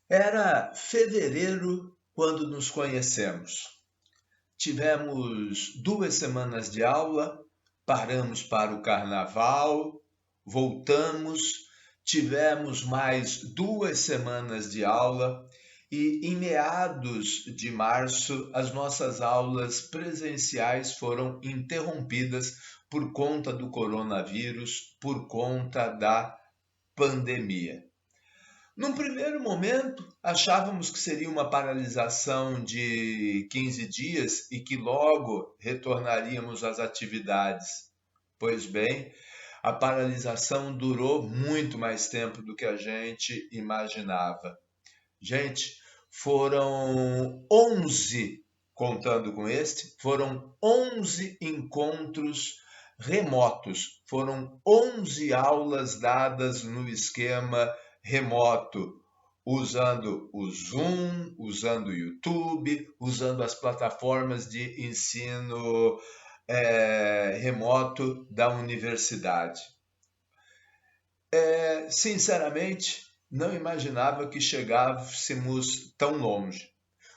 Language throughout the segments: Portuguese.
Era fevereiro quando nos conhecemos. Tivemos 2 semanas de aula, paramos para o carnaval, voltamos, tivemos mais 2 semanas de aula e em meados de março as nossas aulas presenciais foram interrompidas por conta do coronavírus, por conta da pandemia. Num primeiro momento, achávamos que seria uma paralisação de 15 dias e que logo retornaríamos às atividades. Pois bem, a paralisação durou muito mais tempo do que a gente imaginava. Gente, foram 11, contando com este, foram 11 encontros remotos, foram 11 aulas dadas no esquema remoto, usando o Zoom, usando o YouTube, usando as plataformas de ensino remoto da universidade. Sinceramente, não imaginava que chegássemos tão longe.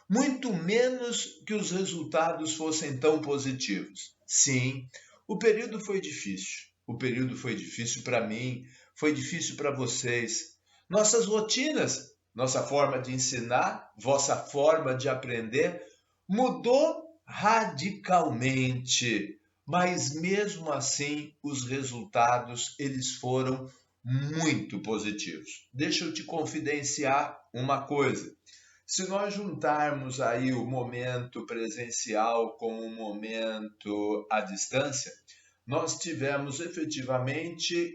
Muito menos que os resultados fossem tão positivos. Sim, o período foi difícil. O período foi difícil para mim, foi difícil para vocês. Nossas rotinas, nossa forma de ensinar, vossa forma de aprender mudou radicalmente. Mas mesmo assim, os resultados eles foram muito positivos. Deixa eu te confidenciar uma coisa. Se nós juntarmos aí o momento presencial com o momento à distância, nós tivemos efetivamente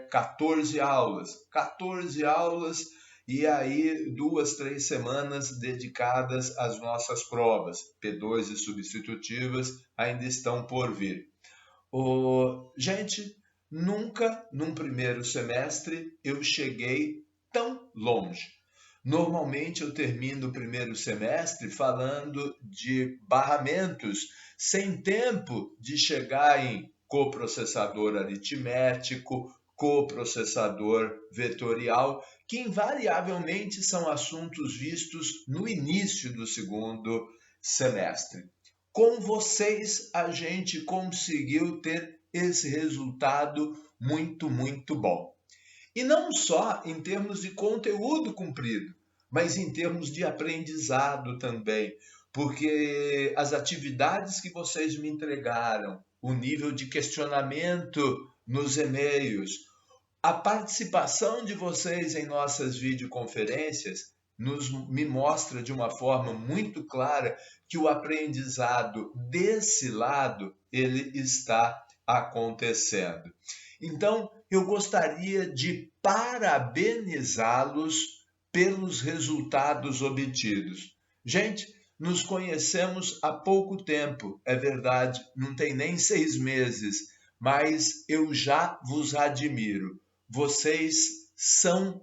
14 aulas. 14 aulas e aí 2, 3 semanas dedicadas às nossas provas. P2 e substitutivas ainda estão por vir. Gente, nunca num primeiro semestre eu cheguei tão longe. Normalmente eu termino o primeiro semestre falando de barramentos, sem tempo de chegar em coprocessador aritmético, coprocessador vetorial, que invariavelmente são assuntos vistos no início do segundo semestre. Com vocês, a gente conseguiu ter esse resultado muito bom. E não só em termos de conteúdo cumprido, mas em termos de aprendizado também, porque as atividades que vocês me entregaram, o nível de questionamento nos e-mails, a participação de vocês em nossas videoconferências me mostra de uma forma muito clara que o aprendizado desse lado ele está acontecendo. Então, eu gostaria de parabenizá-los pelos resultados obtidos. Gente, nos conhecemos há pouco tempo, é verdade, não tem nem 6 meses, mas eu já vos admiro. Vocês são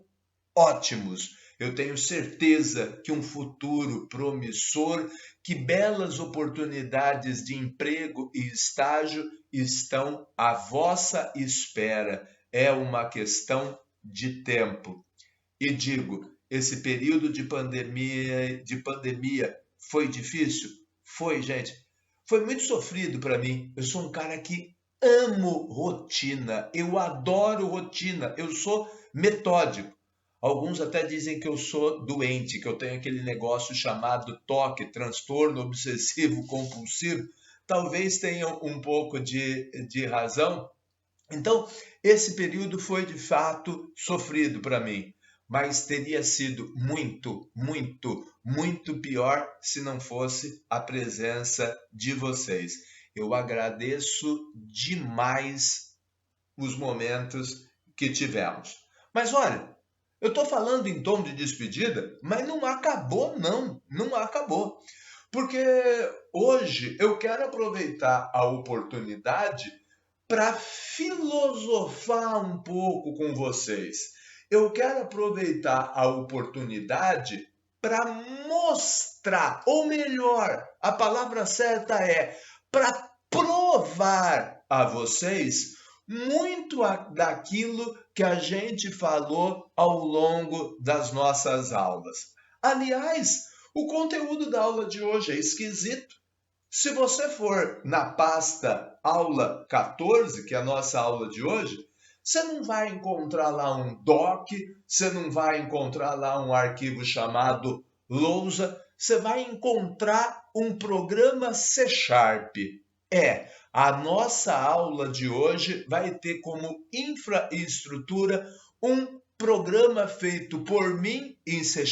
ótimos. Eu tenho certeza que um futuro promissor, que belas oportunidades de emprego e estágio estão à vossa espera. É uma questão de tempo. E digo, esse período de pandemia foi difícil? Foi, gente. Foi muito sofrido para mim. Eu sou um cara que amo rotina. Eu adoro rotina. Eu sou metódico. Alguns até dizem que eu sou doente, que eu tenho aquele negócio chamado TOC, transtorno obsessivo compulsivo. Talvez tenham um pouco de razão. Então, esse período foi de fato sofrido para mim, mas teria sido muito pior se não fosse a presença de vocês. Eu agradeço demais os momentos que tivemos. Mas olha, eu estou falando em tom de despedida, mas não acabou, não. Não acabou. Porque hoje eu quero aproveitar a oportunidade para filosofar um pouco com vocês. Eu quero aproveitar a oportunidade para mostrar, ou melhor, a palavra certa é para provar a vocês muito daquilo que a gente falou ao longo das nossas aulas. Aliás, o conteúdo da aula de hoje é esquisito. Se você for na pasta aula 14, que é a nossa aula de hoje, você não vai encontrar lá um doc, você não vai encontrar lá um arquivo chamado lousa, você vai encontrar um programa C#. A nossa aula de hoje vai ter como infraestrutura um programa feito por mim em C#,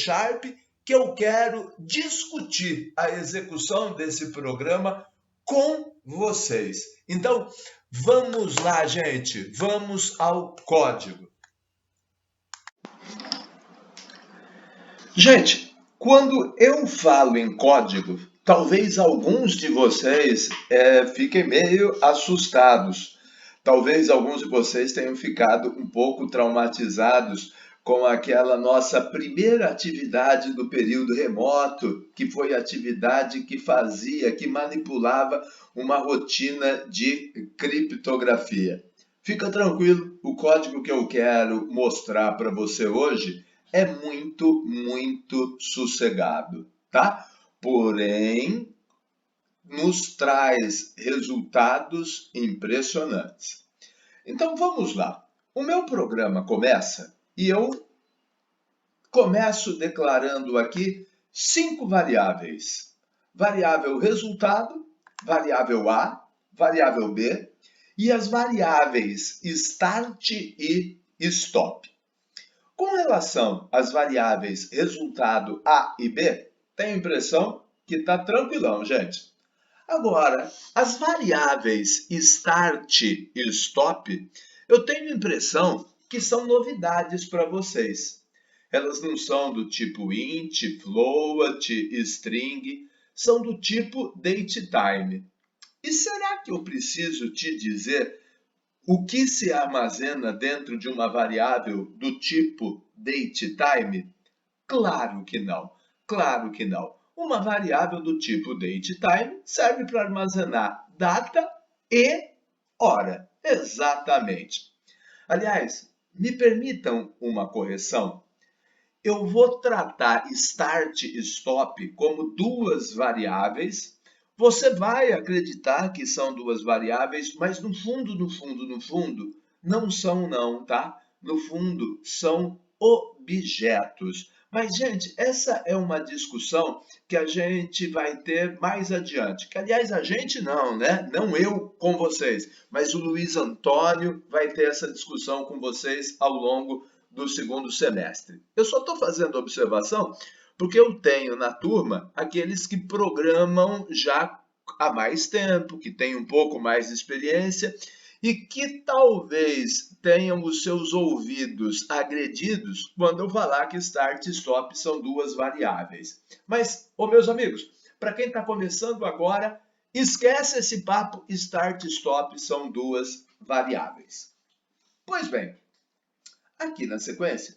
que eu quero discutir a execução desse programa com vocês. Então, vamos lá, gente, vamos ao código. Gente, quando eu falo em código, talvez alguns de vocês fiquem meio assustados. Talvez alguns de vocês tenham ficado um pouco traumatizados com aquela nossa primeira atividade do período remoto, que foi a atividade que manipulava uma rotina de criptografia. Fica tranquilo, o código que eu quero mostrar para você hoje é muito, muito sossegado, tá? Porém, nos traz resultados impressionantes. Então vamos lá. O meu programa começa e eu começo declarando aqui 5 variáveis. Variável resultado, variável A, variável B e as variáveis start e stop. Com relação às variáveis resultado A e B, tenho a impressão que está tranquilão, gente. Agora, as variáveis start e stop, eu tenho a impressão que são novidades para vocês. Elas não são do tipo int, float, string, são do tipo datetime. E será que eu preciso te dizer o que se armazena dentro de uma variável do tipo datetime? Claro que não, claro que não. Uma variável do tipo datetime serve para armazenar data e hora. Exatamente. Aliás, me permitam uma correção. Eu vou tratar start e stop como duas variáveis. Você vai acreditar que são duas variáveis, mas no fundo, não são não, tá? No fundo, são objetos. Mas, gente, essa é uma discussão que a gente vai ter mais adiante. Que, aliás, a gente não, né? Não eu com vocês, mas o Luiz Antônio vai ter essa discussão com vocês ao longo do segundo semestre. Eu só estou fazendo observação porque eu tenho na turma aqueles que programam já há mais tempo, que têm um pouco mais de experiência e que talvez tenham os seus ouvidos agredidos quando eu falar que start e stop são duas variáveis. Mas, meus amigos, para quem está começando agora, esquece esse papo, start e stop são duas variáveis. Pois bem, aqui na sequência,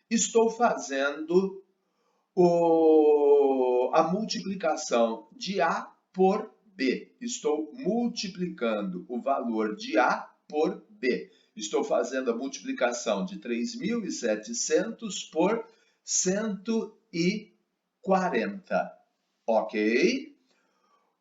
estou fazendo a multiplicação de A por B. Estou multiplicando o valor de A por B. Estou fazendo a multiplicação de 3.700 por 140. Ok?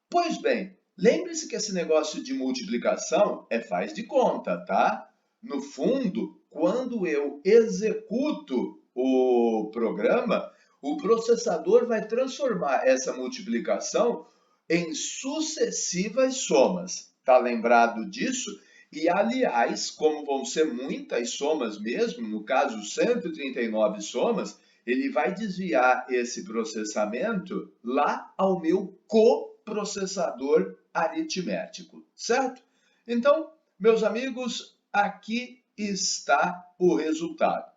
Pois bem, lembre-se que esse negócio de multiplicação faz de conta, tá? No fundo, quando eu executo o programa, o processador vai transformar essa multiplicação em sucessivas somas. Tá lembrado disso? E, aliás, como vão ser muitas somas mesmo, no caso 139 somas, ele vai desviar esse processamento lá ao meu coprocessador aritmético, certo? Então, meus amigos, aqui está o resultado.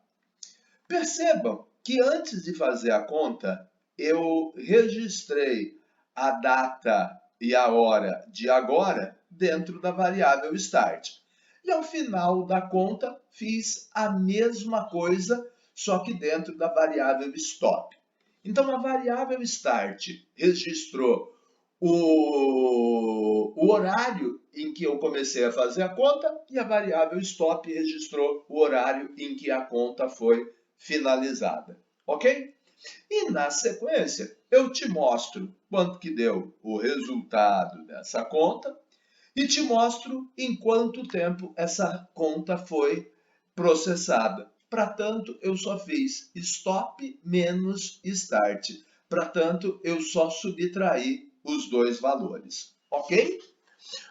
Percebam que antes de fazer a conta, eu registrei a data e a hora de agora dentro da variável start. E ao final da conta, fiz a mesma coisa, só que dentro da variável stop. Então, a variável start registrou o horário em que eu comecei a fazer a conta e a variável stop registrou o horário em que a conta foi finalizada, ok? E na sequência eu te mostro quanto que deu o resultado dessa conta e te mostro em quanto tempo essa conta foi processada. Para tanto, eu só fiz stop menos start. Para tanto, eu só subtraí os dois valores, ok?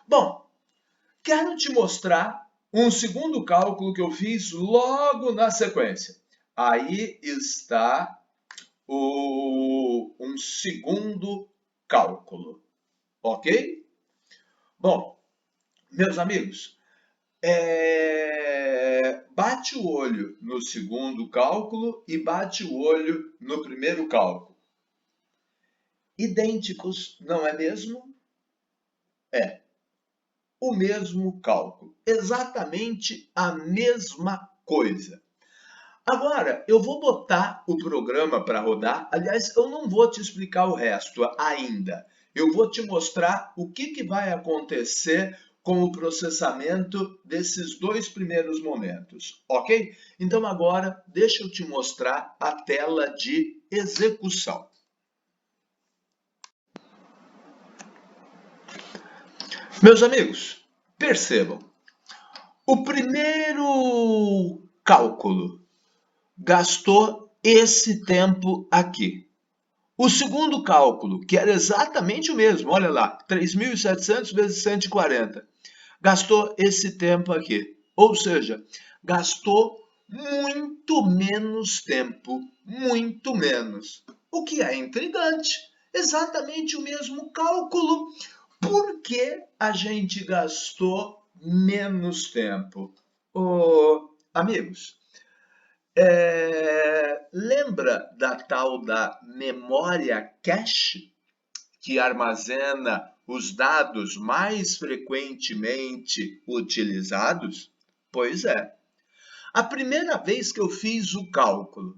Bom, quero te mostrar um segundo cálculo que eu fiz logo na sequência. Aí está um segundo cálculo, ok? Bom, meus amigos, bate o olho no segundo cálculo e bate o olho no primeiro cálculo. Idênticos, não é mesmo? É. O mesmo cálculo. Exatamente a mesma coisa. Agora, eu vou botar o programa para rodar. Aliás, eu não vou te explicar o resto ainda. Eu vou te mostrar o que vai acontecer com o processamento desses dois primeiros momentos, ok? Então agora, deixa eu te mostrar a tela de execução. Meus amigos, percebam, o primeiro cálculo gastou esse tempo aqui. O segundo cálculo, que era exatamente o mesmo, olha lá, 3.700 vezes 140, gastou esse tempo aqui. Ou seja, gastou muito menos tempo, muito menos. O que é intrigante, exatamente o mesmo cálculo. Por que a gente gastou menos tempo? Amigos, lembra da tal da memória cache, que armazena os dados mais frequentemente utilizados? Pois é. A primeira vez que eu fiz o cálculo,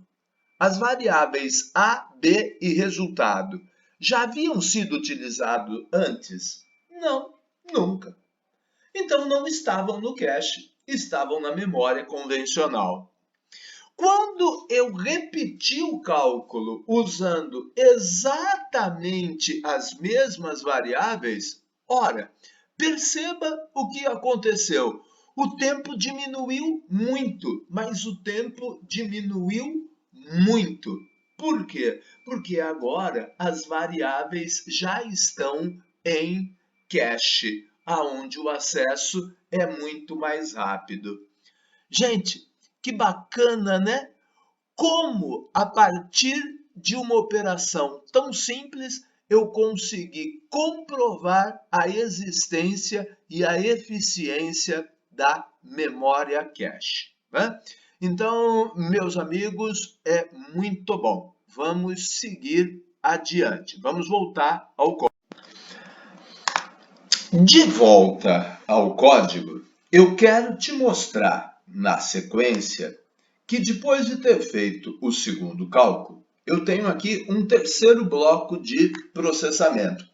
as variáveis A, B e resultado já haviam sido utilizadas antes? Não, nunca. Então não estavam no cache, estavam na memória convencional. Quando eu repeti o cálculo usando exatamente as mesmas variáveis, ora, perceba o que aconteceu. O tempo diminuiu muito, mas o tempo diminuiu muito. Por quê? Porque agora as variáveis já estão em cache, aonde o acesso é muito mais rápido. Gente, que bacana, né? Como, a partir de uma operação tão simples, eu consegui comprovar a existência e a eficiência da memória cache, né? Então, meus amigos, é muito bom. Vamos seguir adiante. Vamos voltar ao código. De volta ao código, eu quero te mostrar na sequência que depois de ter feito o segundo cálculo, eu tenho aqui um terceiro bloco de processamento.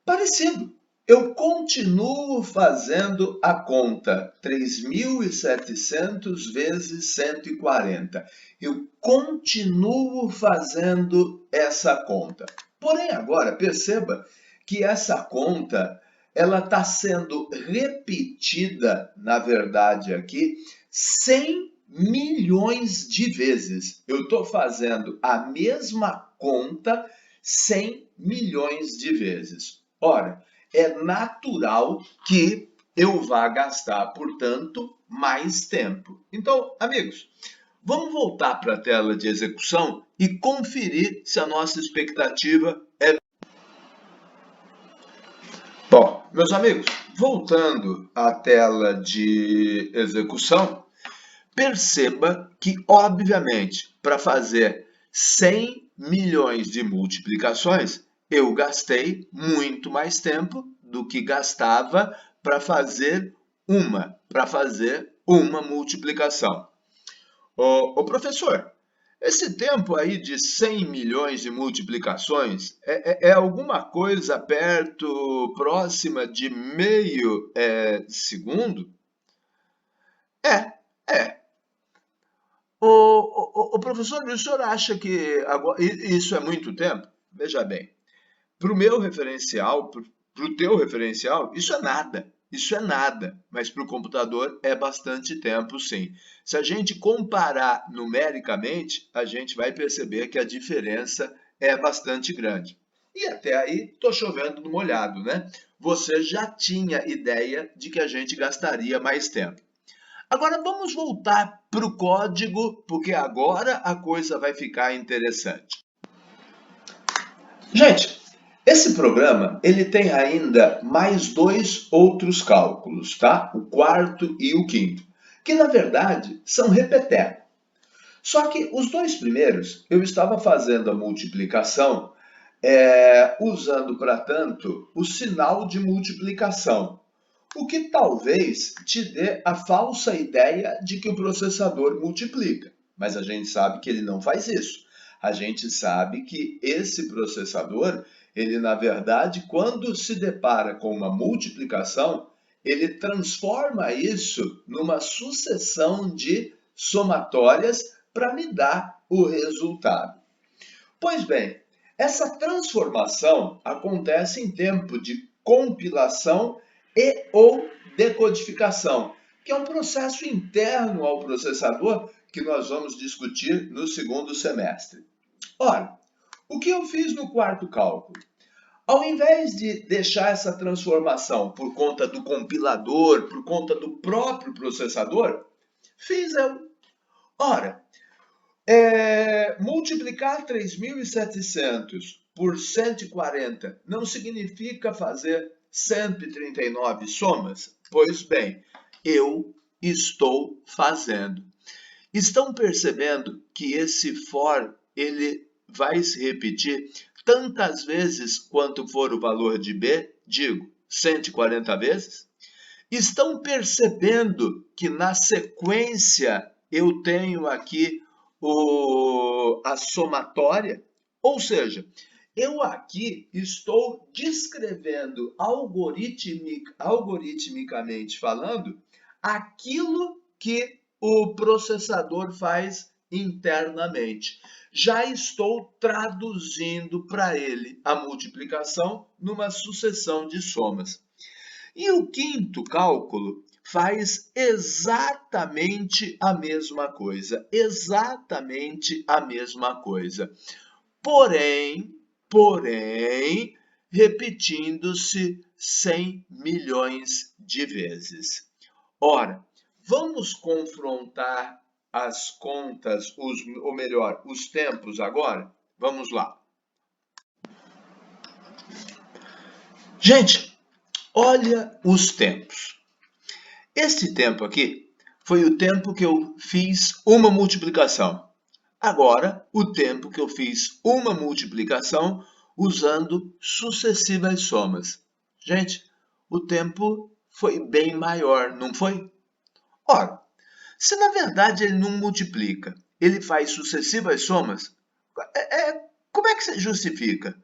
Parecido. Eu continuo fazendo a conta 3.700 vezes 140. Eu continuo fazendo essa conta. Porém, agora, perceba que essa conta ela está sendo repetida, na verdade, aqui, 100 milhões de vezes. Eu estou fazendo a mesma conta 100 milhões de vezes. Ora, é natural que eu vá gastar, portanto, mais tempo. Então, amigos, vamos voltar para a tela de execução e conferir se a nossa expectativa é... Bom, meus amigos, voltando à tela de execução, perceba que, obviamente, para fazer 100 milhões de multiplicações, eu gastei muito mais tempo do que gastava para fazer uma multiplicação. Ô professor, Esse tempo aí de 100 milhões de multiplicações é alguma coisa perto, próxima de meio segundo? É, é. O professor, o senhor acha que isso é muito tempo? Veja bem, para o meu referencial, para o teu referencial, isso é nada. Isso é nada, mas para o computador é bastante tempo, sim. Se a gente comparar numericamente, a gente vai perceber que a diferença é bastante grande. E até aí, estou chovendo no molhado, né? Você já tinha ideia de que a gente gastaria mais tempo. Agora vamos voltar para o código, porque agora a coisa vai ficar interessante. Gente, esse programa ele tem ainda mais dois outros cálculos, tá? O quarto e o quinto, que na verdade são repeteco. Só que os dois primeiros eu estava fazendo a multiplicação usando, para tanto, o sinal de multiplicação, o que talvez te dê a falsa ideia de que o processador multiplica. Mas a gente sabe que ele não faz isso. A gente sabe que esse processador, ele na verdade, quando se depara com uma multiplicação, ele transforma isso numa sucessão de somatórias para me dar o resultado. Pois bem, essa transformação acontece em tempo de compilação e ou decodificação, que é um processo interno ao processador que nós vamos discutir no segundo semestre. Ora, o que eu fiz no quarto cálculo? Ao invés de deixar essa transformação por conta do compilador, por conta do próprio processador, fiz eu. Ora, multiplicar 3.700 por 140 não significa fazer 139 somas? Pois bem, eu estou fazendo. Estão percebendo que esse for ele vai se repetir tantas vezes quanto for o valor de B? Digo, 140 vezes? Estão percebendo que na sequência eu tenho aqui a somatória? Ou seja, eu aqui estou descrevendo algoritmicamente falando aquilo que o processador faz internamente. Já estou traduzindo para ele a multiplicação numa sucessão de somas. E o quinto cálculo faz exatamente a mesma coisa, exatamente a mesma coisa. Porém, repetindo-se 100 milhões de vezes. Ora, vamos confrontar as contas, ou melhor, os tempos agora? Vamos lá. Gente, olha os tempos. Este tempo aqui foi o tempo que eu fiz uma multiplicação. Agora, o tempo que eu fiz uma multiplicação usando sucessivas somas. Gente, o tempo foi bem maior, não foi? Ora, se na verdade ele não multiplica, ele faz sucessivas somas, como é que se justifica?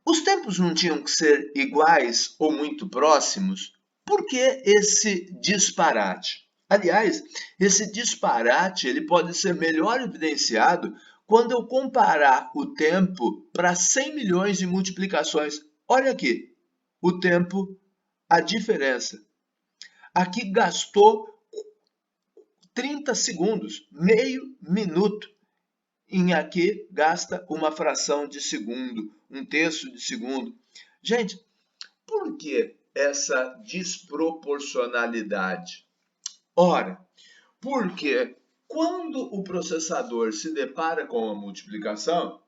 Os tempos não tinham que ser iguais ou muito próximos? Por que esse disparate? Aliás, esse disparate ele pode ser melhor evidenciado quando eu comparar o tempo para 100 milhões de multiplicações. Olha aqui, o tempo, a diferença. Aqui gastou 30 segundos, meio minuto. Em aqui gasta uma fração de segundo, um terço de segundo. Gente, por que essa desproporcionalidade? Ora, porque quando o processador se depara com a multiplicação,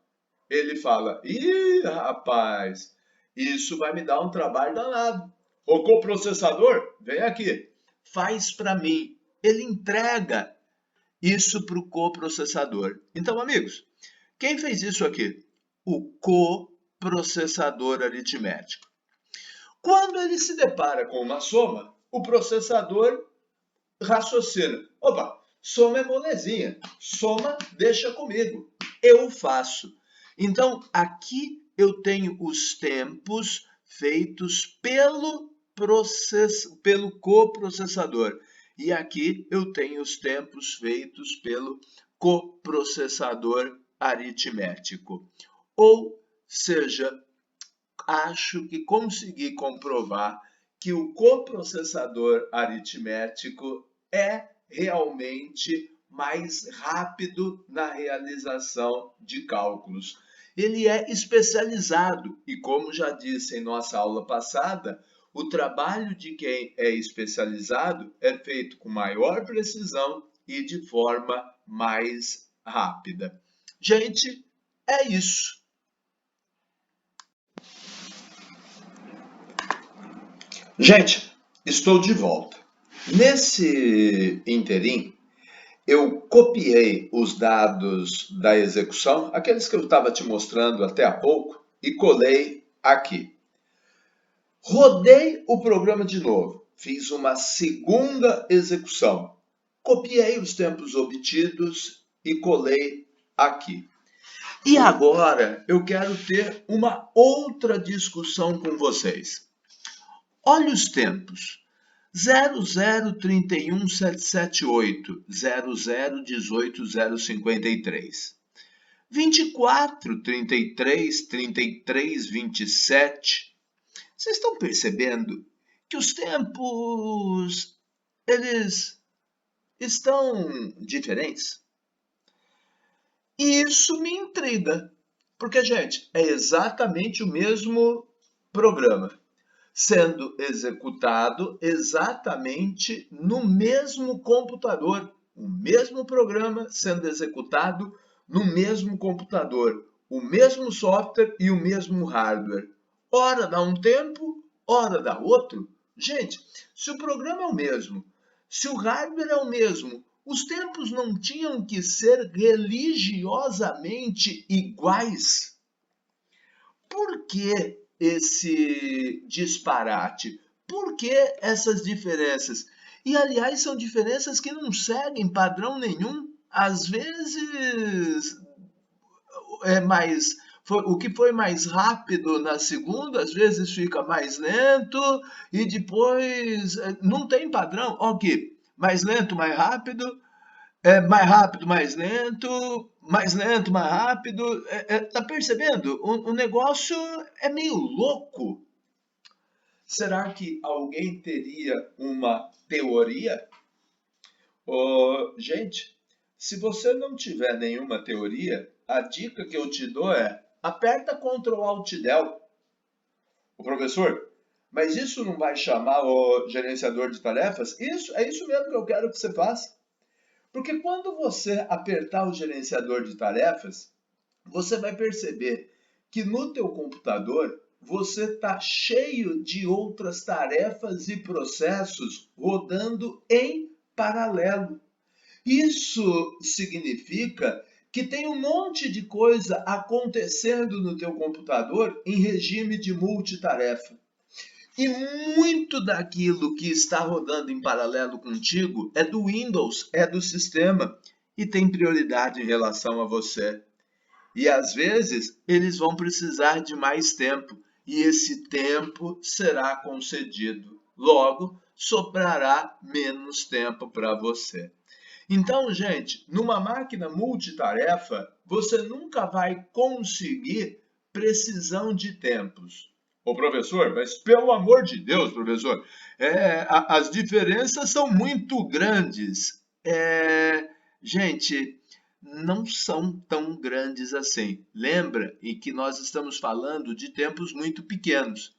ele fala: ih, rapaz, isso vai me dar um trabalho danado. O coprocessador, vem aqui, faz para mim. Ele entrega isso para o coprocessador. Então, amigos, quem fez isso aqui? O coprocessador aritmético. Quando ele se depara com uma soma, o processador raciocina: opa, Soma é molezinha. Soma, deixa comigo. Eu faço. Então, aqui eu tenho os tempos feitos pelo coprocessador. E aqui eu tenho os tempos feitos pelo coprocessador aritmético. Ou seja, acho que consegui comprovar que o coprocessador aritmético é realmente mais rápido na realização de cálculos. Ele é especializado e, como já disse em nossa aula passada, o trabalho de quem é especializado é feito com maior precisão e de forma mais rápida. Gente, é isso. Gente, estou de volta. Nesse interim, eu copiei os dados da execução, aqueles que eu estava te mostrando até há pouco, e colei aqui. Rodei o programa de novo, fiz uma segunda execução, copiei os tempos obtidos e colei aqui. E agora eu quero ter uma outra discussão com vocês. Olha os tempos. 0031778, 0018053. 24, 33, 33, 27. Vocês estão percebendo que os tempos, eles estão diferentes? E isso me intriga, porque, gente, é exatamente o mesmo programa sendo executado exatamente no mesmo computador, o mesmo programa sendo executado no mesmo computador, o mesmo software e o mesmo hardware. Ora dá um tempo, ora dá outro. Gente, se o programa é o mesmo, se o hardware é o mesmo, os tempos não tinham que ser religiosamente iguais? Por que esse disparate? Por que essas diferenças? E, aliás, são diferenças que não seguem padrão nenhum. Às vezes, o que foi mais rápido na segunda, às vezes fica mais lento, e depois não tem padrão. Ok, mais lento, mais rápido, mais rápido, mais lento, mais lento, mais rápido. Tá percebendo? O negócio é meio louco. Será que alguém teria uma teoria? Gente, se você não tiver nenhuma teoria, a dica que eu te dou é aperta Ctrl Alt Del. O professor, mas isso não vai chamar o gerenciador de tarefas? Isso, é isso mesmo que eu quero que você faça. Porque quando você apertar o gerenciador de tarefas, você vai perceber que no teu computador você está cheio de outras tarefas e processos rodando em paralelo. Isso significa que tem um monte de coisa acontecendo no teu computador em regime de multitarefa. E muito daquilo que está rodando em paralelo contigo é do Windows, é do sistema e tem prioridade em relação a você. E às vezes eles vão precisar de mais tempo e esse tempo será concedido. Logo, sobrará menos tempo para você. Então, gente, numa máquina multitarefa, você nunca vai conseguir precisão de tempos. Ô professor, mas pelo amor de Deus, professor, as diferenças são muito grandes. Gente, não são tão grandes assim. Lembra em que nós estamos falando de tempos muito pequenos.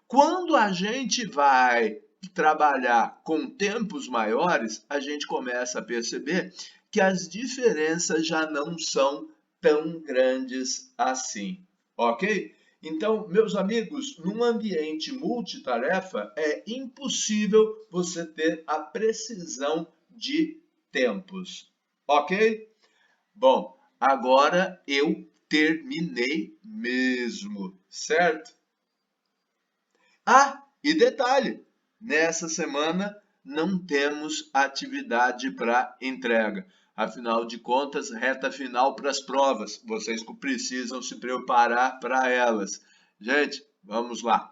Quando a gente vai trabalhar com tempos maiores, a gente começa a perceber que as diferenças já não são tão grandes assim, ok? Então, meus amigos, num ambiente multitarefa, é impossível você ter a precisão de tempos, ok? Bom, agora eu terminei mesmo, certo? Ah, e detalhe, nessa semana não temos atividade para entrega. Afinal de contas, reta final para as provas. Vocês precisam se preparar para elas. Gente, vamos lá.